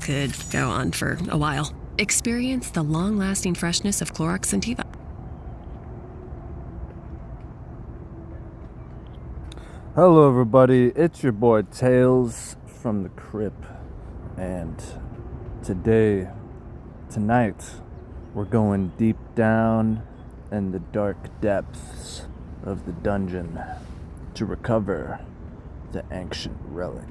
could go on for a while. Experience the long-lasting freshness of Clorox Scentiva. Hello everybody, it's your boy Tails from the Crypt, and tonight, we're going deep down in the dark depths of the dungeon to recover the ancient relic.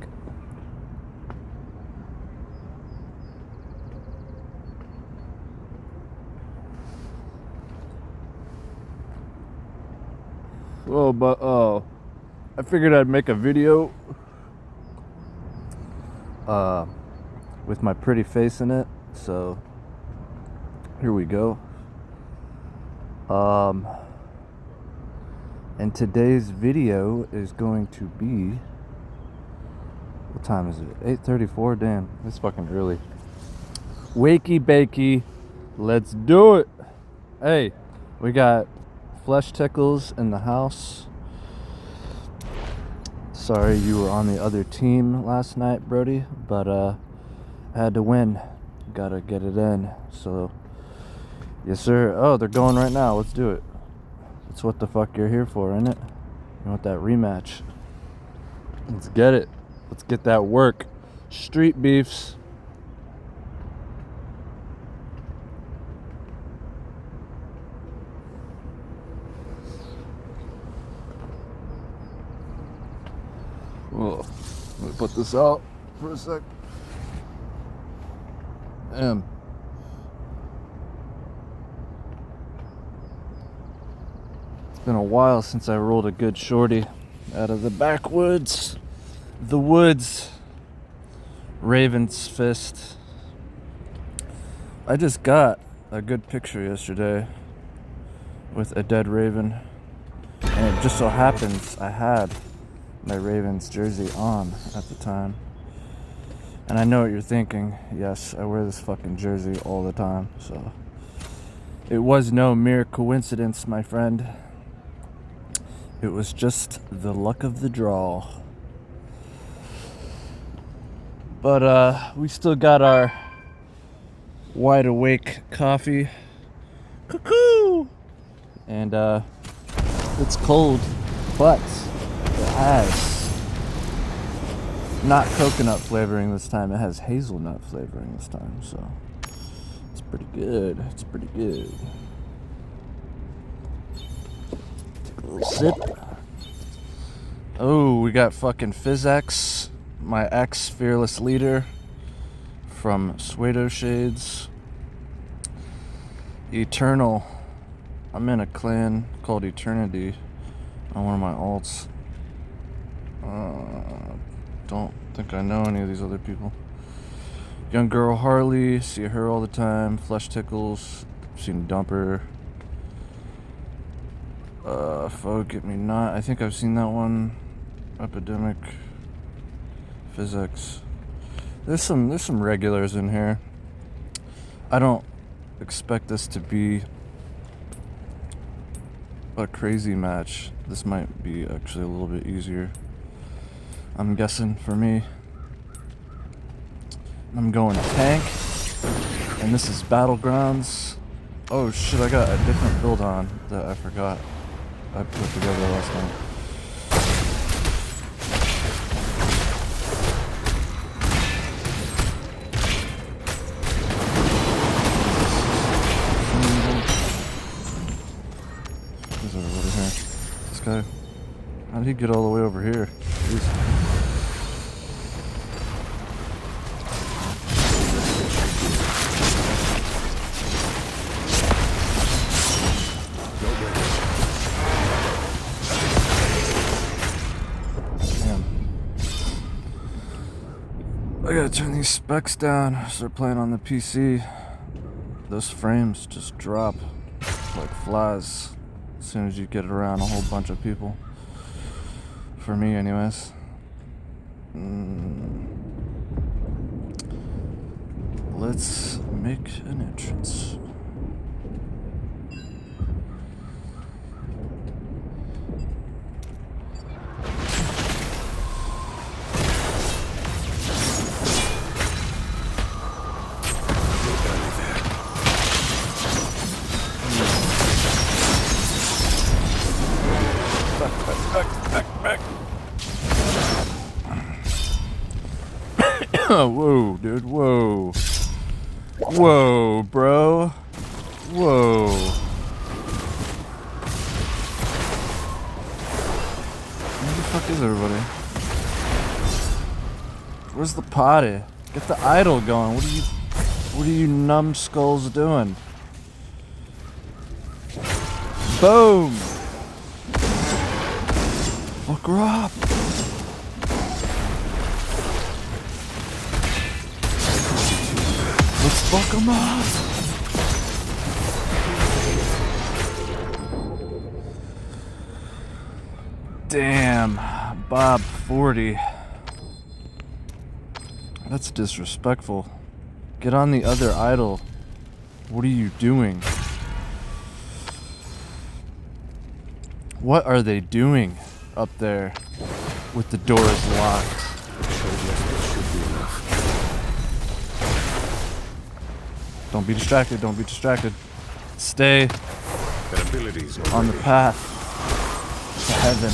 I figured I'd make a video with my pretty face in it, so here we go. And today's video is going to be, what time is it? 8:34. Damn, it's fucking early. Wakey bakey, let's do it. Hey, we got flesh tickles in the house. Sorry you were on the other team last night, Brody, but I had to win. Gotta get it in. So yes sir. Oh, they're going right now. Let's do it. That's what the fuck you're here for, isn't it? You want that rematch? Let's get it. Let's get that work. Street beefs. Oh, let me put this out for a sec. Damn. It's been a while since I rolled a good shorty out of the backwoods. The woods. Raven's Fist. I just got a good picture yesterday with a dead raven. And it just so happens I had my Ravens jersey on at the time. And I know what you're thinking. Yes, I wear this fucking jersey all the time, so it was no mere coincidence, my friend. It was just the luck of the draw. But we still got our wide awake coffee. Cuckoo! And it's cold, but it has not coconut flavoring this time. It has hazelnut flavoring this time, so it's pretty good. It's pretty good. Take a little sip. Oh, we got fucking Phys-X, my ex-fearless leader from Suedo Shades. Eternal. I'm in a clan called Eternity on one of my alts. Don't think I know any of these other people. Young girl Harley, see her all the time. Flesh Tickles, seen Dumper. Foe Get Me Not, I think I've seen that one. Epidemic. Phys-X. There's some regulars in here. I don't expect this to be a crazy match. This might be actually a little bit easier, I'm guessing, for me. I'm going tank, and this is Battlegrounds. Oh shit, I got a different build on that I forgot I put together last time. Who's over here? This guy. How did he get all the way over here? Jeez. I gotta turn these specs down, start playing on the PC. Those frames just drop like flies as soon as you get around a whole bunch of people. For me, anyways. Let's make an entrance. Whoa, dude, whoa. Whoa, bro. Whoa. Where the fuck is everybody? Where's the potty? Get the idol going. What are you numbskulls doing? Boom! Fuck her up! Let's fuck him up! Damn, Bob 40. That's disrespectful. Get on the other idol. What are you doing? What are they doing up there with the doors locked? Don't be distracted, don't be distracted. Stay on the path to heaven.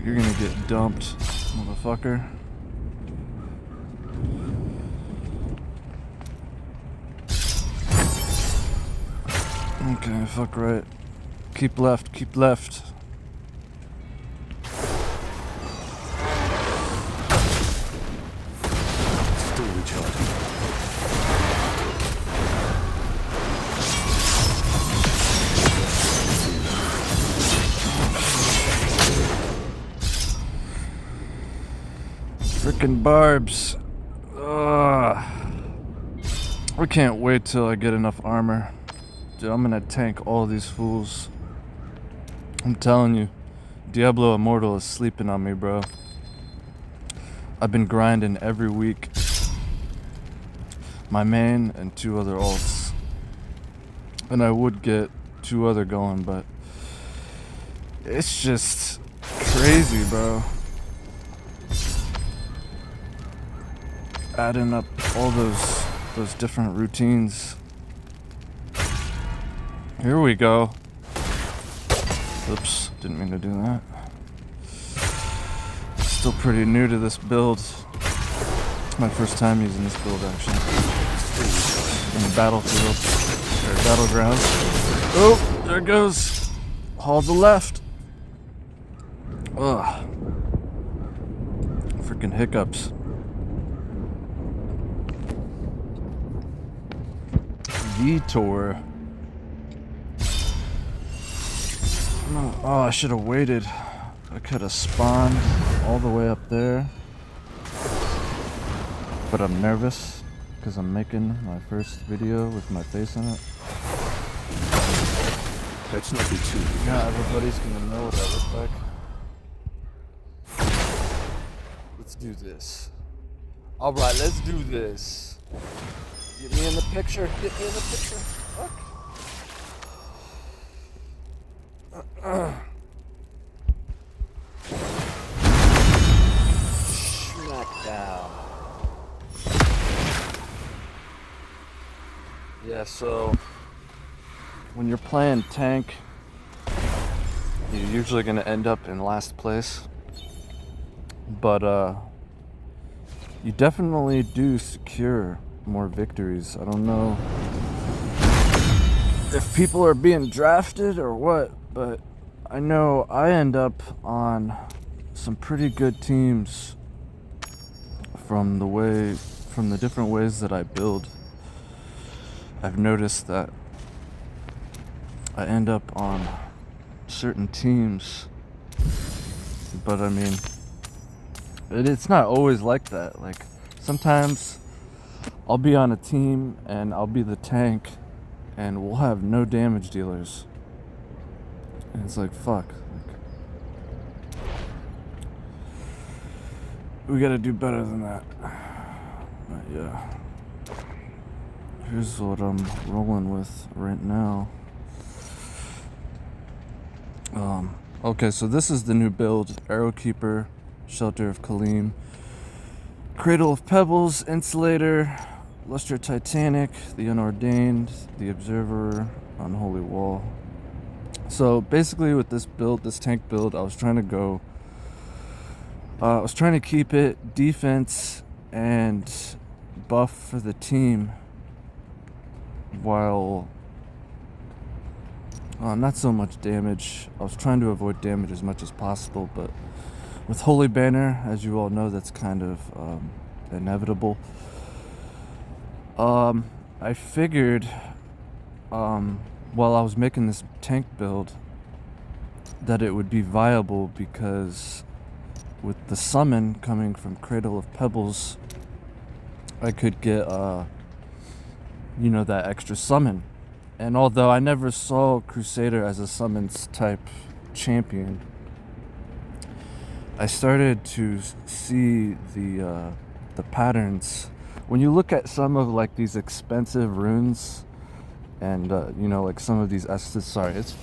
You're gonna get dumped, motherfucker. Okay, fuck right. Keep left, keep left. Still recharging. Frickin' barbs. Ugh. I can't wait till I get enough armor. Dude, I'm gonna tank all these fools. I'm telling you, Diablo Immortal is sleeping on me, bro. I've been grinding every week. My main and 2 other alts. And I would get 2 other going, but it's just crazy, bro. Adding up all those different routines. Here we go. Oops, didn't mean to do that. Still pretty new to this build. My first time using this build, actually. In the battlefield, or battleground. Oh, there it goes. Haul to the left. Ugh. Freaking hiccups. Detour. Oh, I should have waited. I could have spawned all the way up there. But I'm nervous because I'm making my first video with my face in it. Let's not be too. Yeah, everybody's gonna know what I look like. Let's do this. Alright, let's do this. Get me in the picture. Get me in the picture. Fuck. Smackdown. Yeah, so when you're playing tank, you're usually gonna end up in last place. But you definitely do secure more victories. I don't know if people are being drafted or what, but I know I end up on some pretty good teams from the different ways that I build. I've noticed that I end up on certain teams, but I mean, it's not always like that. Like, sometimes I'll be on a team and I'll be the tank and we'll have no damage dealers. And it's like, fuck. We gotta do better than that. But yeah. Here's what I'm rolling with right now. Okay, so this is the new build. Arrowkeeper, Shelter of Kaleem, Cradle of Pebbles, Insulator, Lustre Titanic, the Unordained, the Observer, Unholy Wall. So basically with this build, this tank build, I was trying to keep it defense and buff for the team while not so much damage. I was trying to avoid damage as much as possible, but with Holy Banner, as you all know, that's kind of inevitable. I figured while I was making this tank build that it would be viable because with the summon coming from Cradle of Pebbles, I could get that extra summon. And although I never saw Crusader as a summons type champion, I started to see the patterns. When you look at some of like these expensive runes and like some of these sorry, it's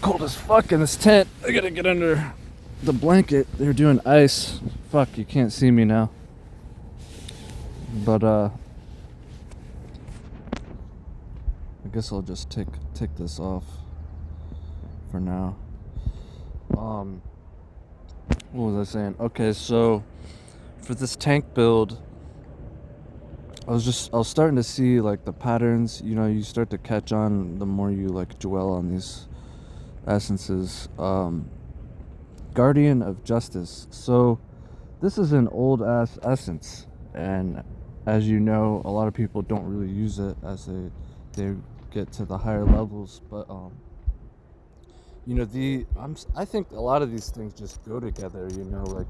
cold as fuck in this tent. I gotta get under the blanket. They're doing ice. Fuck, you can't see me now. But I guess I'll just take this off for now. What was I saying? Okay, so for this tank build, I was starting to see like the patterns. You start to catch on the more you like dwell on these essences. Guardian of Justice. So this is an old ass essence, and as you know, a lot of people don't really use it as they get to the higher levels. But I think a lot of these things just go together. Like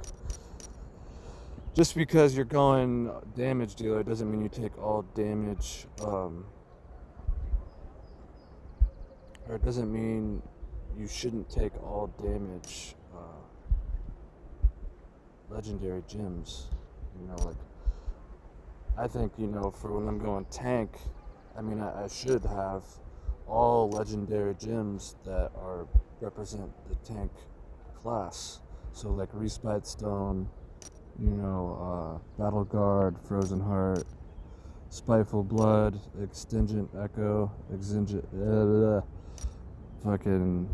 just because you're going damage dealer doesn't mean you take all damage, or it doesn't mean you shouldn't take all damage legendary gems. Like I think for when I'm going tank, I should have all legendary gems that represent the tank class. So like Respite Stone, Battle Guard, Frozen Heart, Spiteful Blood, Extingent Echo, fucking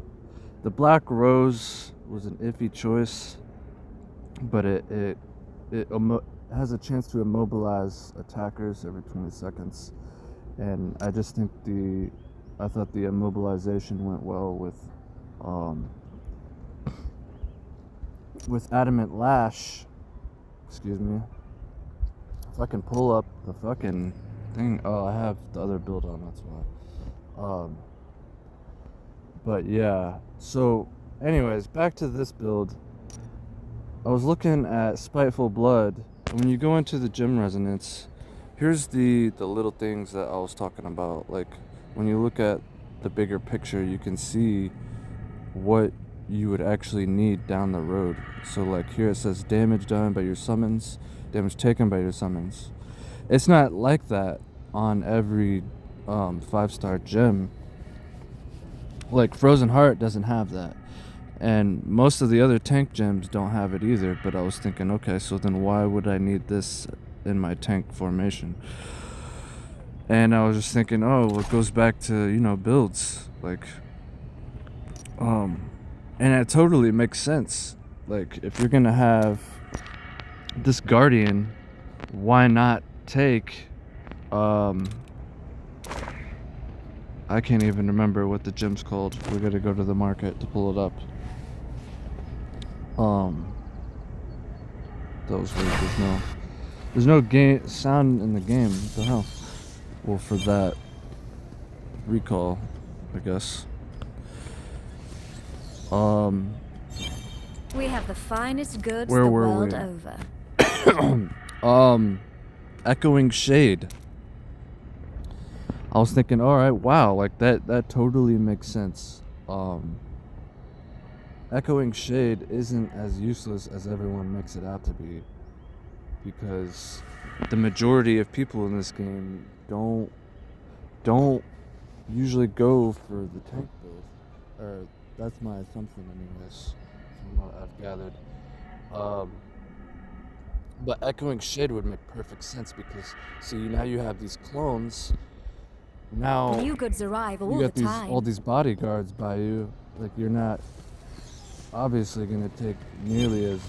the Black Rose was an iffy choice, but it has a chance to immobilize attackers every 20 seconds, and I just think I thought the immobilization went well with Adamant Lash. Excuse me. If I can pull up the fucking thing. Oh, I have the other build on, that's why. But yeah. So, anyways, back to this build. I was looking at Spiteful Blood. When you go into the gem resonance, here's the little things that I was talking about. Like, when you look at the bigger picture, you can see what you would actually need down the road. So like here it says damage done by your summons, damage taken by your summons. It's not like that on every 5-star gem. Like Frozen Heart doesn't have that, and most of the other tank gems don't have it either. But I was thinking, okay, so then why would I need this in my tank formation? And I was just thinking, well, it goes back to builds, like and it totally makes sense. Like, if you're gonna have this Guardian, why not take I can't even remember what the gem's called. We gotta go to the market to pull it up. That was weird. There's no game sound in the game. What the hell? Well, for that recall, I guess. We have the finest goods Where the were world we? over. Echoing Shade. I was thinking, all right, wow, like that totally makes sense. Echoing Shade isn't as useless as everyone makes it out to be, because the majority of people in this game don't usually go for the tank build, or that's my assumption anyways, from what I've gathered. But Echoing Shade would make perfect sense because, see, now you have these clones now New goods arrive all you got the time. all these bodyguards by you. Like, you're not obviously gonna take nearly as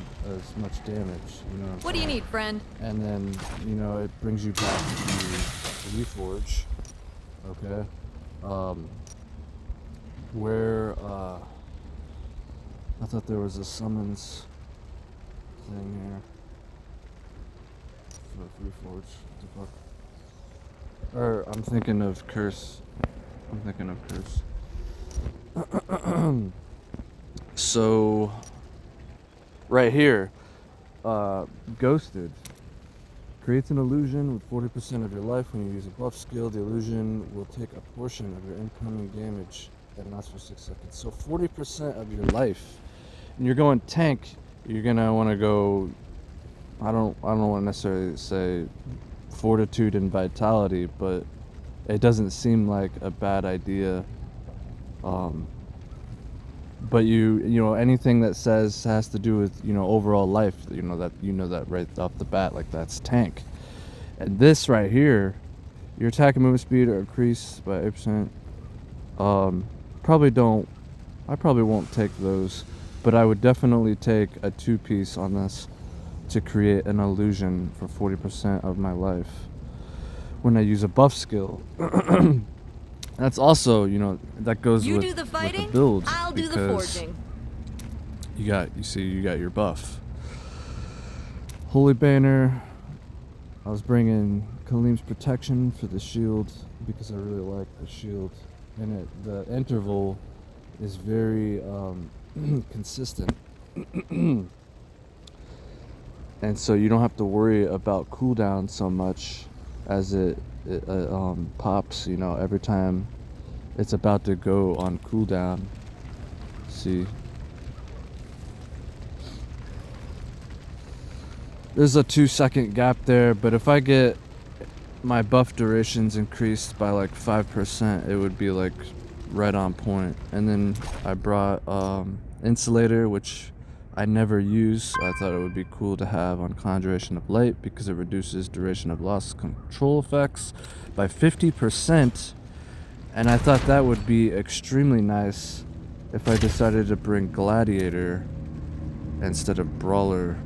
much damage. You know What do you need, friend? And then, you know, it brings you back to Reforge. Okay. Where I thought there was a summons thing here for Reforge. What the fuck? Or I'm thinking of Curse. So right here, Ghosted creates an illusion with 40% of your life. When you use a buff skill, the illusion will take a portion of your incoming damage that lasts for 6 seconds. So 40% of your life. And you're going tank, you're gonna want to go. I don't want to necessarily say fortitude and vitality, but it doesn't seem like a bad idea. But you know, anything that says has to do with, you know, overall life, you know that right off the bat, like, that's tank. And this right here, your attack and movement speed are increased by 8%. I probably won't take those, but I would definitely take a 2-piece on this to create an illusion for 40% of my life when I use a buff skill. That's also, you know, that goes You with, do the fighting, with the build. I'll do the forging. You got your buff. Holy Banner. I was bringing Kalim's protection for the shield because I really like the shield. And the interval is very consistent. And so you don't have to worry about cooldown so much as it pops, you know, every time it's about to go on cooldown. See, there's a 2-second gap there, but if I get my buff durations increased by like 5%, it would be like right on point. And then I brought Insulator, which I never use, so I thought it would be cool to have on Conjuration of Light because it reduces duration of loss control effects by 50%. And I thought that would be extremely nice if I decided to bring Gladiator instead of Brawler.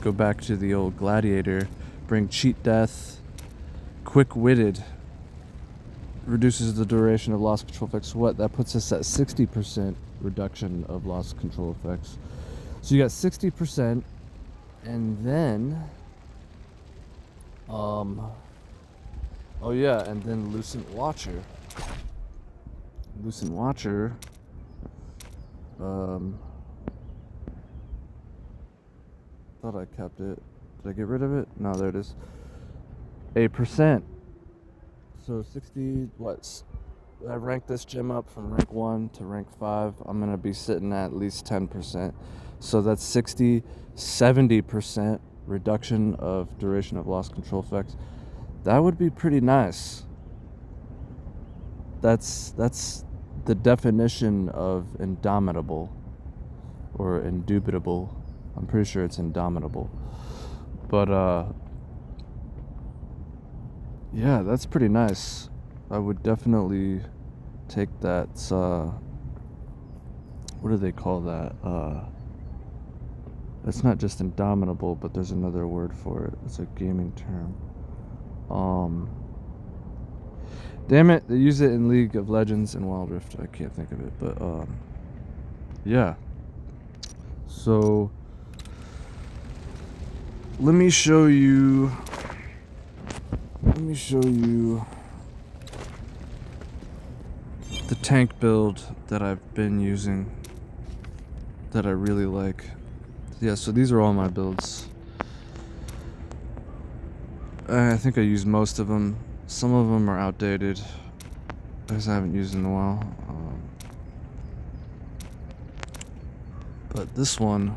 Go back to the old Gladiator, bring Cheat Death, Quick-Witted, reduces the duration of loss control effects. What? That puts us at 60% reduction of loss control effects. So you got 60%, and then, oh yeah, and then Lucent Watcher. Thought I kept it. Did I get rid of it? No, there it is. 8%. So 60, what? I ranked this gem up from rank 1 to rank 5. I'm going to be sitting at least 10%. So that's 70% reduction of duration of loss control effects. That would be pretty nice. That's the definition of indomitable or indubitable. I'm pretty sure it's indomitable. But yeah, that's pretty nice. I would definitely take that. What do they call that? It's not just indomitable, but there's another word for it. It's a gaming term. Damn it, they use it in League of Legends and Wild Rift. I can't think of it, but yeah. So let me show you the tank build that I've been using that I really like. Yeah, so these are all my builds. I think I use most of them. Some of them are outdated because I haven't used in a while. But this one.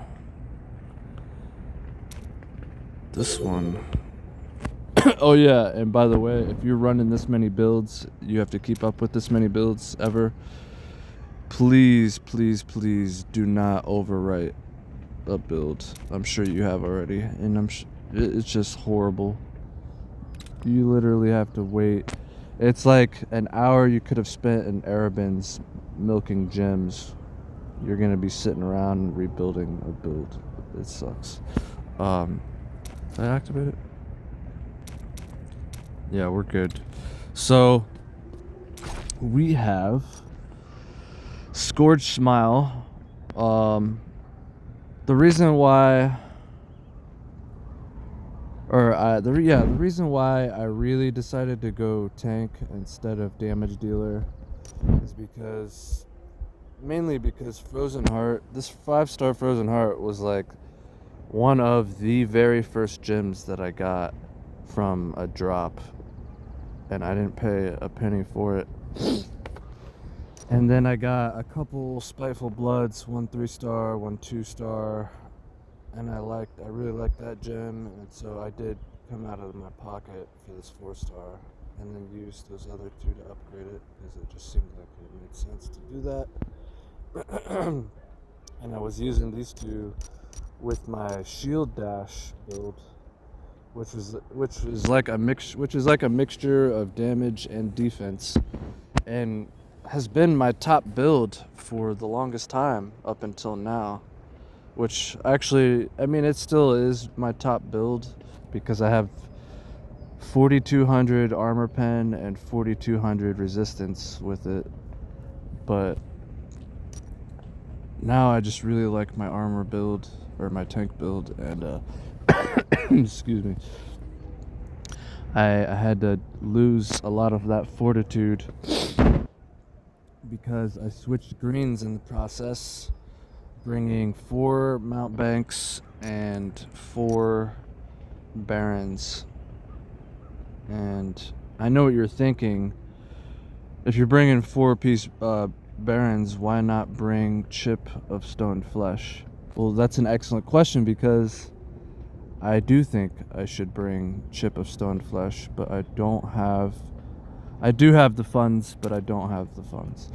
Oh yeah, and by the way, if you're running this many builds, you have to keep up with this many builds ever. Please, please, please do not overwrite a build. I'm sure you have already, and it's just horrible. You literally have to wait It's like an hour you could have spent in Arabins milking gems. You're gonna be sitting around and rebuilding a build. It sucks. Did I activate it? Yeah, we're good. So we have Scourge Smile. The reason why, the reason why I really decided to go tank instead of damage dealer is mainly because Frozen Heart, this 5-star Frozen Heart was like one of the very first gems that I got from a drop, and I didn't pay a penny for it. And then I got a couple Spiteful Bloods, one 3-star, one 2-star, and I really liked that gem, and so I did come out of my pocket for this 4-star, and then used those other 2 to upgrade it, because it just seemed like it made sense to do that. And I was using these 2 with my Shield Dash build, which is like a mixture of damage and defense, and has been my top build for the longest time up until now. Which actually, I mean, it still is my top build because I have 4200 armor pen and 4200 resistance with it. But now I just really like my armor build, or my tank build, and excuse me. I had to lose a lot of that fortitude because I switched greens in the process, bringing 4 Mount Banks and 4 Barons. And I know what you're thinking. If you're bringing 4-piece Barons, why not bring Chip of Stone Flesh? Well, that's an excellent question, because I do think I should bring Chip of Stone Flesh, but I do have the funds, but I don't have the funds.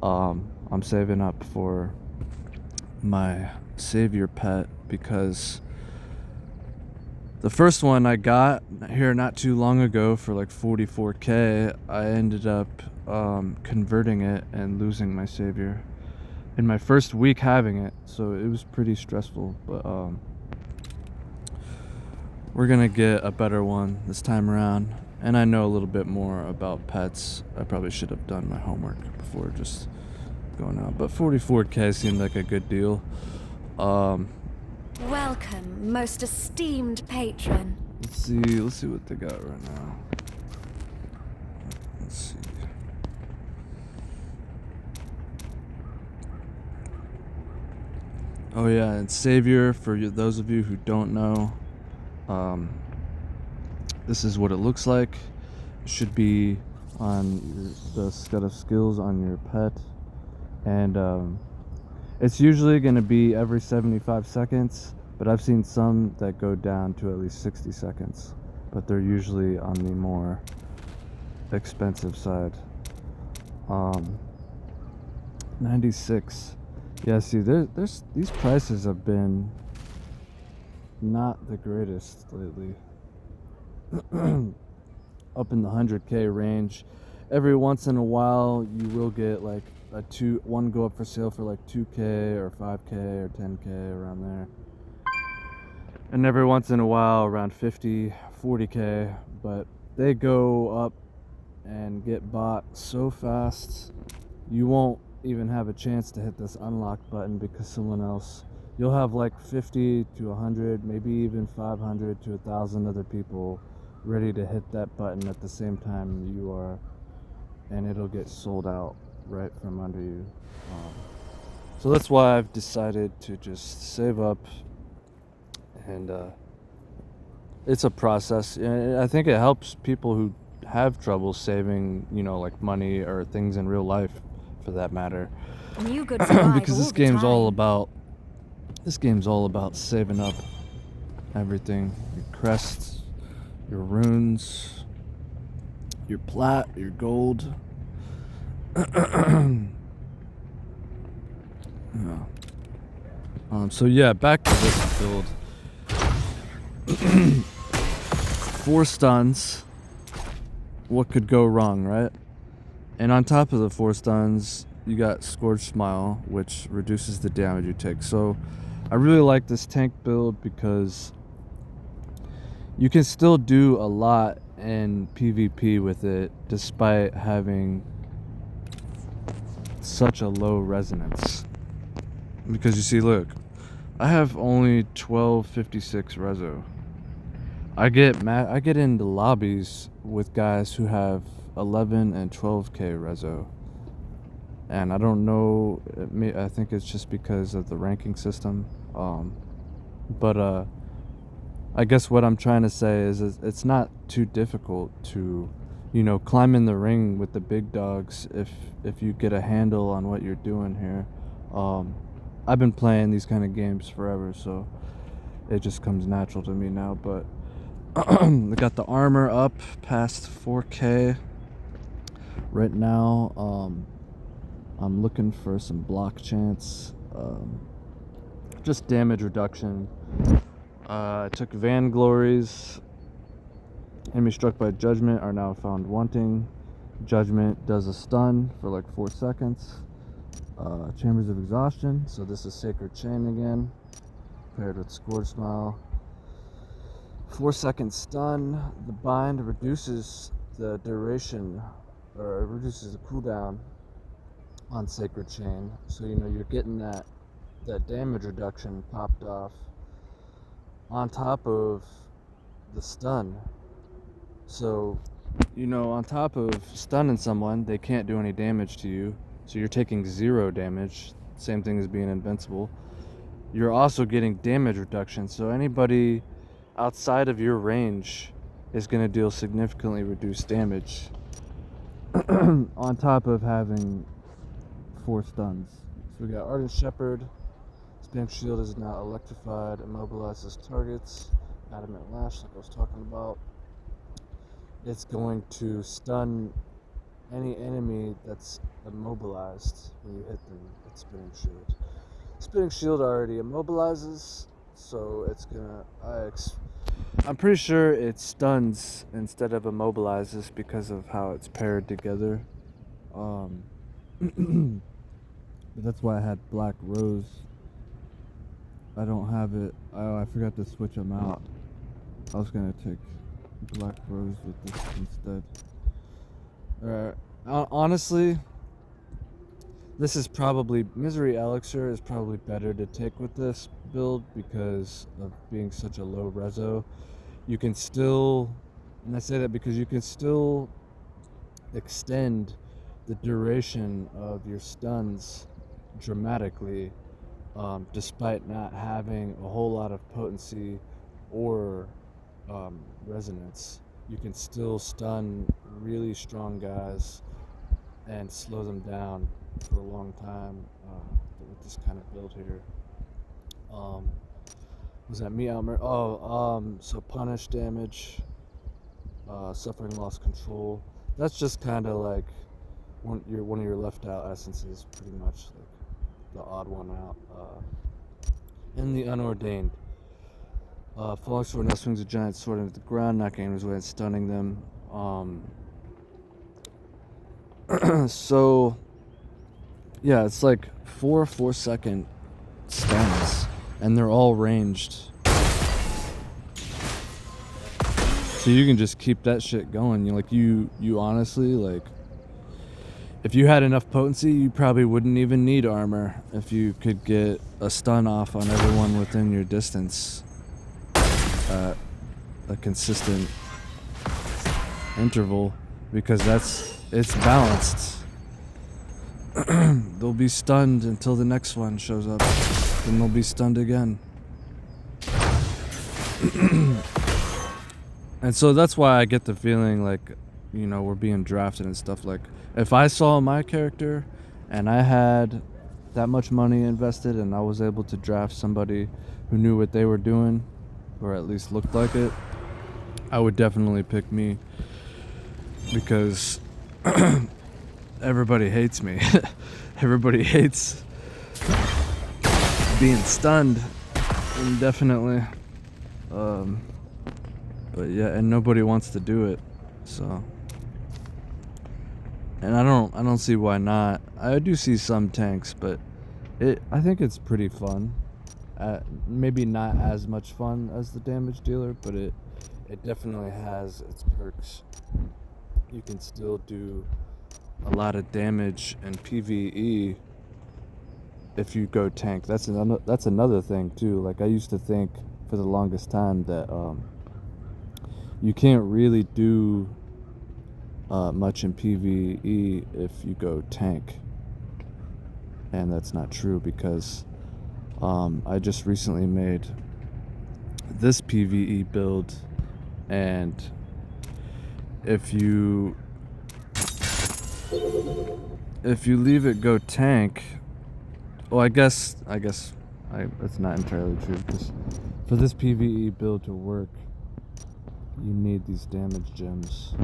I'm saving up for my savior pet, because the first one I got here not too long ago for like 44k, I ended up converting it and losing my savior in my first week having it, so it was pretty stressful. But we're gonna get a better one this time around, and I know a little bit more about pets. I probably should have done my homework before just going out, but 44k seemed like a good deal. Welcome, most esteemed patron. Let's see what they got right now. Let's see. Oh yeah, and Savior, for those of you who don't know, this is what it looks like. It should be on the set of skills on your pet, and it's usually going to be every 75 seconds, but I've seen some that go down to at least 60 seconds, but they're usually on the more expensive side. 96. Yeah, see, there's these prices have been not the greatest lately. Up in the 100k range. Every once in a while, you will get like one go up for sale for like 2k or 5k or 10k, around there. And every once in a while, around 50, 40k, but they go up and get bought so fast, you won't even have a chance to hit this unlock button, because someone else, you'll have like 50 to 100, maybe even 500 to 1,000 other people ready to hit that button at the same time you are, and it'll get sold out right from under you. So that's why I've decided to just save up, and it's a process. And I think it helps people who have trouble saving, like money or things in real life, for that matter. And you could survive Because all this the game's time. all about saving up everything. Your crests, your runes, your plat, your gold. Yeah. So yeah, back to this build. 4 stuns, what could go wrong, right? And on top of the 4 stuns, you got Scorched Smile, which reduces the damage you take. So I really like this tank build because you can still do a lot in PvP with it despite having such a low resonance. Because you see, look, I have only 1256 reso. I get into lobbies with guys who have 11 and 12k reso. And I don't know, I think it's just because of the ranking system. But I guess what I'm trying to say is it's not too difficult to, climb in the ring with the big dogs if you get a handle on what you're doing here. I've been playing these kind of games forever, so it just comes natural to me now. But I got the armor up past 4k right now. I'm looking for some block chance, just damage reduction. I took Vanglories. Enemy struck by Judgment are now found wanting. Judgment does a stun for like 4 seconds. Chambers of Exhaustion, so this is Sacred Chain again, paired with Scourge Smile. 4-second stun. The bind reduces the duration, or it reduces the cooldown on Sacred Chain, so you're getting that damage reduction popped off on top of the stun. So on top of stunning someone, they can't do any damage to you, so you're taking 0 damage, same thing as being invincible. You're also getting damage reduction, so anybody outside of your range is going to deal significantly reduced damage on top of having 4 stuns. So we got Ardent Shepherd. Spam Shield is now electrified, immobilizes targets. Adamant Lash, like I was talking about. It's going to stun any enemy that's immobilized when you hit them with Spinning Shield. Spinning Shield already immobilizes, so it's gonna... I'm pretty sure it stuns instead of immobilizes because of how it's paired together. But that's why I had Black Rose. I don't have it. Oh, I forgot to switch them out. I was gonna take Black Rose with this instead. Alright. Honestly, this is probably... Misery Elixir is probably better to take with this build because of being such a low reso. You can still... And I say that because you can still extend the duration of your stuns dramatically, despite not having a whole lot of potency or resonance. You can still stun really strong guys and slow them down for a long time with this kind of build here. Was that me, Elmer? So punish damage, suffering lost control. That's just kind of like one of your left out essences, pretty much like the odd one out. And the unordained. Falling Sword now swings a giant sword into the ground, knocking enemies away and stunning them. So yeah, it's like 4-second stuns, and they're all ranged. So you can just keep that shit going. You honestly, like, if you had enough potency, you probably wouldn't even need armor if you could get a stun off on everyone within your distance at a consistent interval, because it's balanced. They'll be stunned until the next one shows up, then they'll be stunned again. And so that's why I get the feeling like, we're being drafted and stuff. Like, if I saw my character and I had that much money invested and I was able to draft somebody who knew what they were doing, or at least looked like it, I would definitely pick me, because everybody hates me. Everybody hates being stunned indefinitely. But yeah, and nobody wants to do it, so And I don't see why not. I do see some tanks, but I think it's pretty fun. Maybe not as much fun as the damage dealer, but it definitely has its perks. You can still do a lot of damage in PvE if you go tank. That's another thing too. Like, I used to think for the longest time that you can't really do much in PvE if you go tank, and that's not true, because I just recently made this PvE build, and if you leave it go tank, well, I guess that's not entirely true, because for this PvE build to work, you need these damage gems.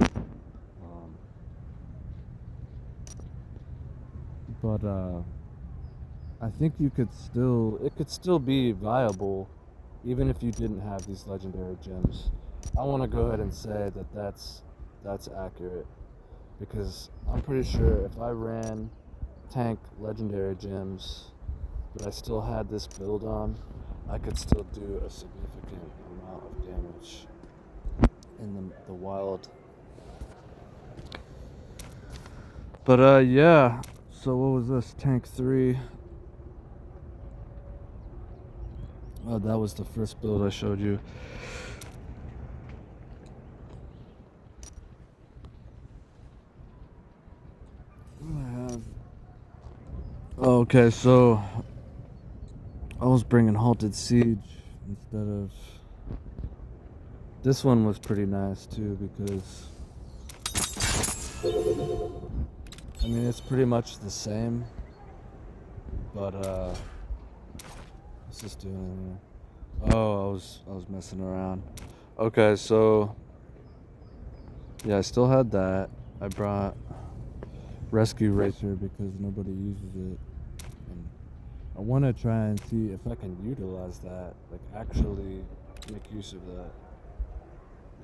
But I think it could still be viable even if you didn't have these legendary gems. I want to go ahead and say that that's accurate, because I'm pretty sure if I ran tank legendary gems but I still had this build on, I could still do a significant amount of damage in the wild. But yeah, so what was this? Tank 3. Oh, that was the first build I showed you. What do I have? Oh, okay, so I was bringing Halted Siege instead of... This one was pretty nice too, because I mean, it's pretty much the same, but what's this doing here? Oh, I was messing around. Okay, so yeah, I still had that. I brought Rescue Racer because nobody uses it, and I want to try and see if I can utilize that, like actually make use of that,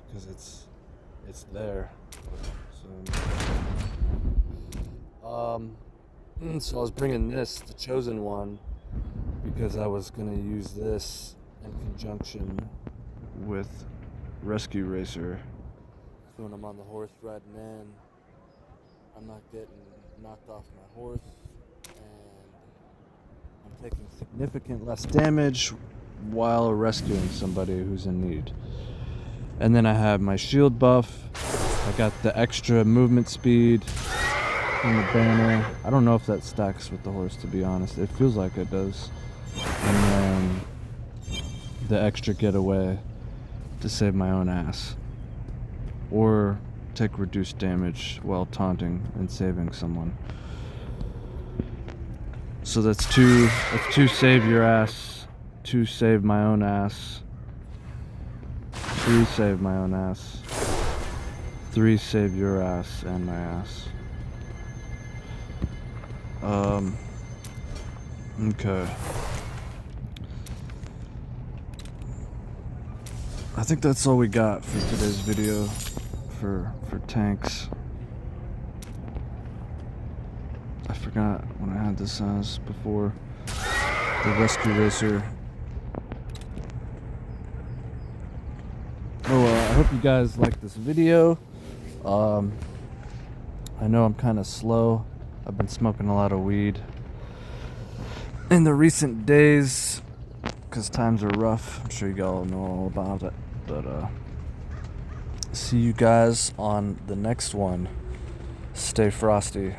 because it's there. So I was bringing this, the Chosen One, because I was gonna use this in conjunction with Rescue Racer. So when I'm on the horse riding in, I'm not getting knocked off my horse, and I'm taking significant less damage while rescuing somebody who's in need. And then I have my shield buff. I got the extra movement speed from the banner. I don't know if that stacks with the horse, to be honest. It feels like it does. And then the extra getaway to save my own ass, or take reduced damage while taunting and saving someone. So that's two save your ass, 2 save my own ass, 3 save my own ass, 3 save your ass and my ass. Okay. I think that's all we got for today's video for tanks. I forgot what I had this as before. The Rescue Racer. Oh, I hope you guys like this video. I know I'm kind of slow. I've been smoking a lot of weed in the recent days because times are rough. I'm sure you all know all about it. But see you guys on the next one. Stay frosty.